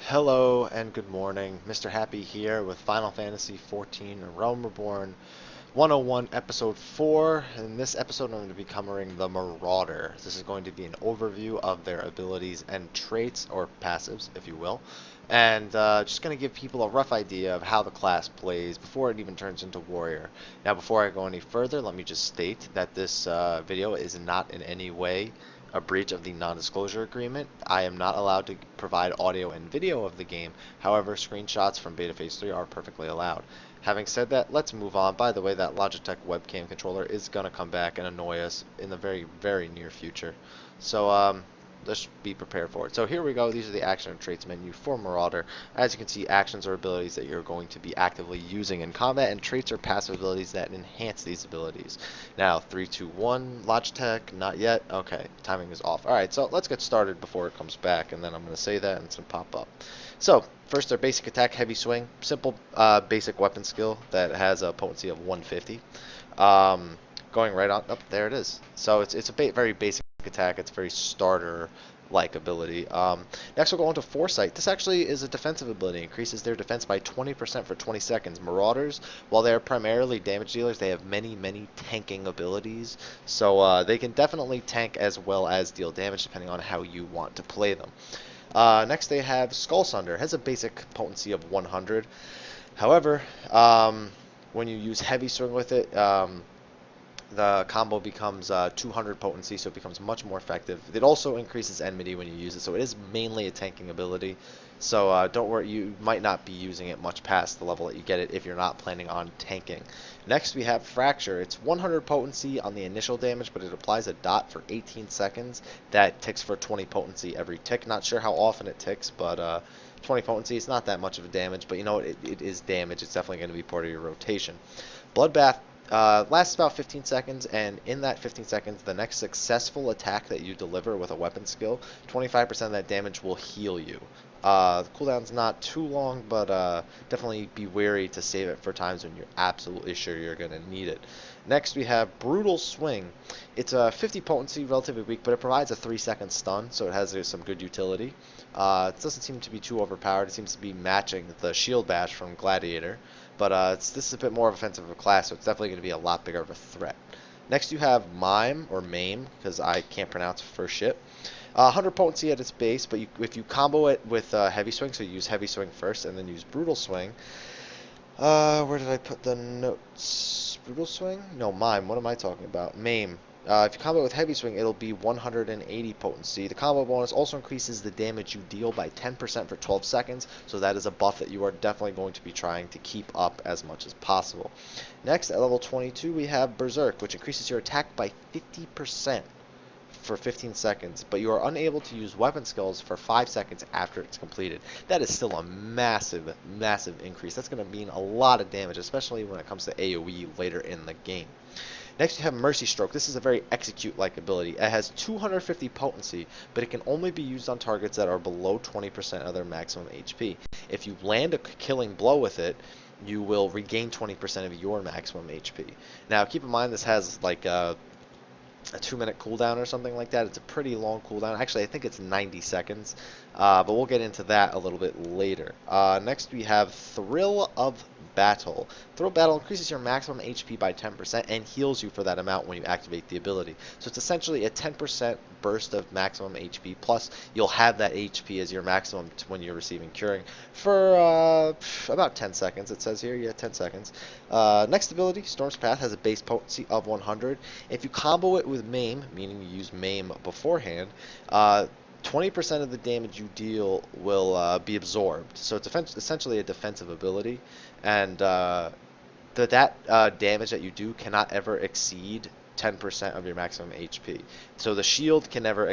Hello and good morning. Mr. Happy here with Final Fantasy XIV Realm Reborn 101 Episode 4. In this episode, I'm going to be covering the Marauder. This is going to be an overview of their abilities and traits, or passives, if you will. And just going to give people a rough idea of how the class plays before it even turns into Warrior. Now, before I go any further, let me just state that this video is not in any way a breach of the non-disclosure agreement. I am not allowed to provide audio and video of the game. However, screenshots from Beta Phase 3 are perfectly allowed. Having said that, let's move on. By the way, that Logitech webcam controller is going to come back and annoy us in the very, very near future. So, let's be prepared for it. So here we go. These are the action and traits menu for Marauder. As you can see, actions are abilities that you're going to be actively using in combat, and traits are passive abilities that enhance these abilities. Now, 3, 2, 1, Logitech, not yet. Okay, timing is off. Alright, so let's get started before it comes back, and then I'm going to say that and it's going to pop up. So, first, our basic attack, heavy swing. Simple, basic weapon skill that has a potency of 150. Going right on up, there it is. So it's a very basic attack. It's very starter like ability. Next we'll go on to Foresight. This actually is a defensive ability. It increases their defense by 20% for 20 seconds. Marauders, while they're primarily damage dealers, they have many tanking abilities. So they can definitely tank as well as deal damage depending on how you want to play them. Next they have Skull Sunder. It has a basic potency of 100. However, when you use heavy swing with it, the combo becomes 200 potency, so it becomes much more effective. It also increases enmity when you use it, so it is mainly a tanking ability. So don't worry, you might not be using it much past the level that you get it if you're not planning on tanking. Next we have Fracture. It's 100 potency on the initial damage, but it applies a dot for 18 seconds. That ticks for 20 potency every tick. Not sure how often it ticks, but 20 potency, it's not that much of a damage, but you know, it is damage. It's definitely going to be part of your rotation. Bloodbath lasts about 15 seconds, and in that 15 seconds, the next successful attack that you deliver with a weapon skill, 25% of that damage will heal you. The cooldown's not too long, but definitely be wary to save it for times when you're absolutely sure you're going to need it. Next, we have Brutal Swing. It's a 50 potency, relatively weak, but it provides a 3-second stun, so it has some good utility. It doesn't seem to be too overpowered. It seems to be matching the Shield Bash from Gladiator. But this is a bit more offensive of a class, so it's definitely going to be a lot bigger of a threat. Next you have Mime, or Maim, because I can't pronounce for shit. 100 potency at its base, but if you combo it with Heavy Swing, so you use Heavy Swing first and then use Brutal Swing. Where did I put the notes? Brutal Swing? No, Mime. What am I talking about? Maim. If you combo it with Heavy Swing, it'll be 180 potency. The combo bonus also increases the damage you deal by 10% for 12 seconds, so that is a buff that you are definitely going to be trying to keep up as much as possible. Next, at level 22, we have Berserk, which increases your attack by 50% for 15 seconds, but you are unable to use weapon skills for 5 seconds after it's completed. That is still a massive increase. That's going to mean a lot of damage, especially when it comes to AoE later in the game. Next you have Mercy Stroke. This is a very execute-like ability. It has 250 potency, but it can only be used on targets that are below 20% of their maximum HP. If you land a killing blow with it, you will regain 20% of your maximum HP. Now keep in mind this has like a 2-minute cooldown or something like that. It's a pretty long cooldown. Actually, I think it's 90 seconds, but we'll get into that a little bit later. Next, we have Thrill of Battle. Thrill of Battle increases your maximum HP by 10% and heals you for that amount when you activate the ability. So it's essentially a 10% burst of maximum HP, plus you'll have that HP as your maximum when you're receiving curing for about 10 seconds. It says here, yeah, 10 seconds. Next ability, Storm's Path, has a base potency of 100. If you combo it with Maim, meaning you use Maim beforehand, 20% of the damage you deal will be absorbed. So it's essentially a defensive ability, and that damage that you do cannot ever exceed 10% of your maximum HP. So the shield can never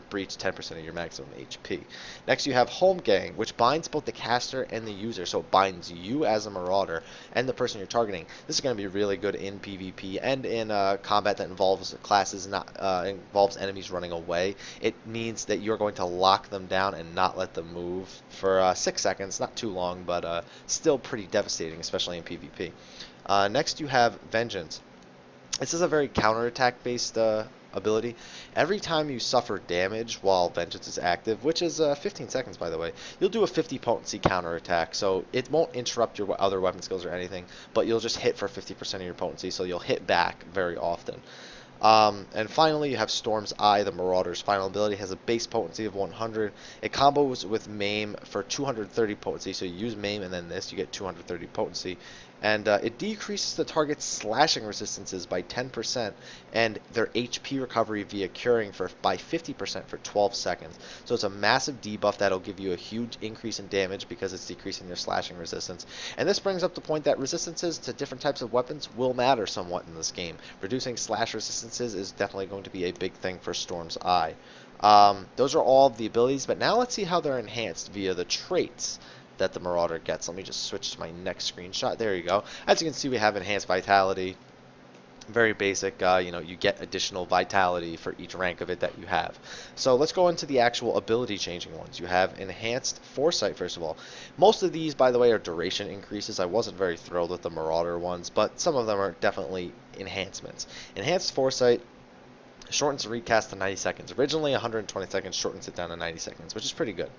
breach 10% of your maximum HP. Next you have Home Gang, which binds both the caster and the user. So it binds you as a Marauder and the person you're targeting. This is going to be really good in PvP and in combat that involves involves enemies running away. It means that you're going to lock them down and not let them move for 6 seconds. Not too long, but still pretty devastating, especially in PvP. Next you have Vengeance. This is a very counterattack based ability, every time you suffer damage while Vengeance is active, which is 15 seconds by the way, you'll do a 50 potency counterattack. So it won't interrupt your other weapon skills or anything, but you'll just hit for 50% of your potency, so you'll hit back very often. And finally, you have Storm's Eye, the Marauder's final ability, has a base potency of 100. It combos with Maim for 230 potency, so you use Maim and then this, you get 230 potency. And it decreases the target's slashing resistances by 10% and their HP recovery via curing by 50% for 12 seconds. So it's a massive debuff that'll give you a huge increase in damage because it's decreasing your slashing resistance. And this brings up the point that resistances to different types of weapons will matter somewhat in this game. Reducing slash resistances is definitely going to be a big thing for Storm's Eye. Those are all of the abilities, but now let's see how they're enhanced via the traits that the Marauder gets. Let me just switch to my next screenshot. There you go. As you can see, we have enhanced vitality. Very basic, you get additional vitality for each rank of it that you have. So let's go into the actual ability changing ones. You have enhanced foresight, first of all. Most of these, by the way, are duration increases. I wasn't very thrilled with the Marauder ones, but some of them are definitely enhancements. Enhanced foresight shortens the recast to 90 seconds. Originally 120 seconds, shortens it down to 90 seconds, which is pretty good.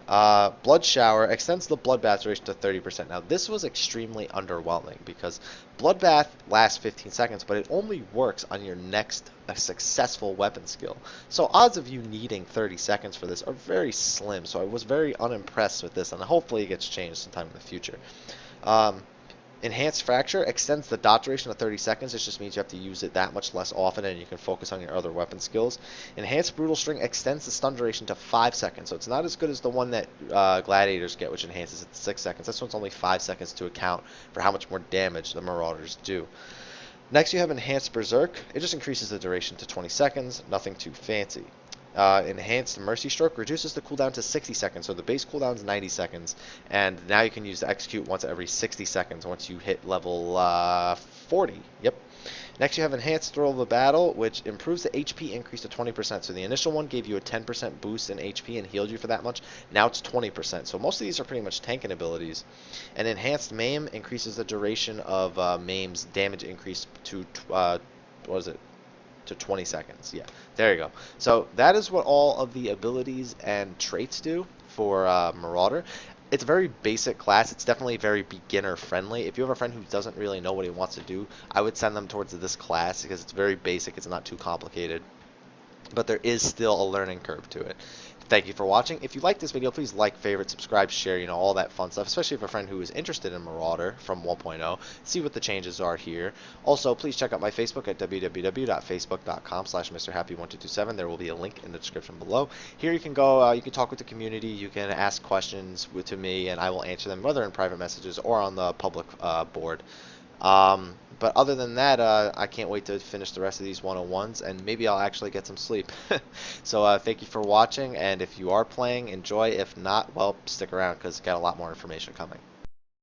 Blood Shower extends the Bloodbath duration to 30%. Now, this was extremely underwhelming because Bloodbath lasts 15 seconds, but it only works on your next successful weapon skill. So odds of you needing 30 seconds for this are very slim, so I was very unimpressed with this, and hopefully it gets changed sometime in the future. Enhanced Fracture extends the dot duration to 30 seconds. This just means you have to use it that much less often and you can focus on your other weapon skills. Enhanced Brutal String extends the stun duration to 5 seconds. So it's not as good as the one that Gladiators get, which enhances it to 6 seconds. This one's only 5 seconds to account for how much more damage the Marauders do. Next you have Enhanced Berserk. It just increases the duration to 20 seconds. Nothing too fancy. Enhanced Mercy Stroke reduces the cooldown to 60 seconds, so the base cooldown is 90 seconds, and now you can use the execute once every 60 seconds once you hit level 40. Yep. Next you have Enhanced Thrill of the Battle, which improves the HP increase to 20%. So the initial one gave you a 10% boost in HP and healed you for that much. Now it's 20%. So most of these are pretty much tanking abilities. And Enhanced Maim increases the duration of Maim's damage increase to, what is it? To 20 seconds. Yeah, there you go. So that is what all of the abilities and traits do for Marauder. It's a very basic class. It's definitely very beginner friendly. If you have a friend who doesn't really know what he wants to do, I would send them towards this class because it's very basic. It's not too complicated, but there is still a learning curve to it. Thank you for watching. If you like this video, please like, favorite, subscribe, share, all that fun stuff, especially if a friend who is interested in Marauder from 1.0, see what the changes are here. Also, please check out my Facebook at www.facebook.com/MrHappy1227. There will be a link in the description below. Here you can go, you can talk with the community, you can ask questions to me, and I will answer them, whether in private messages or on the public board. But other than that, I can't wait to finish the rest of these 101s, and maybe I'll actually get some sleep. So thank you for watching, and if you are playing, enjoy. If not, well, stick around because got a lot more information coming.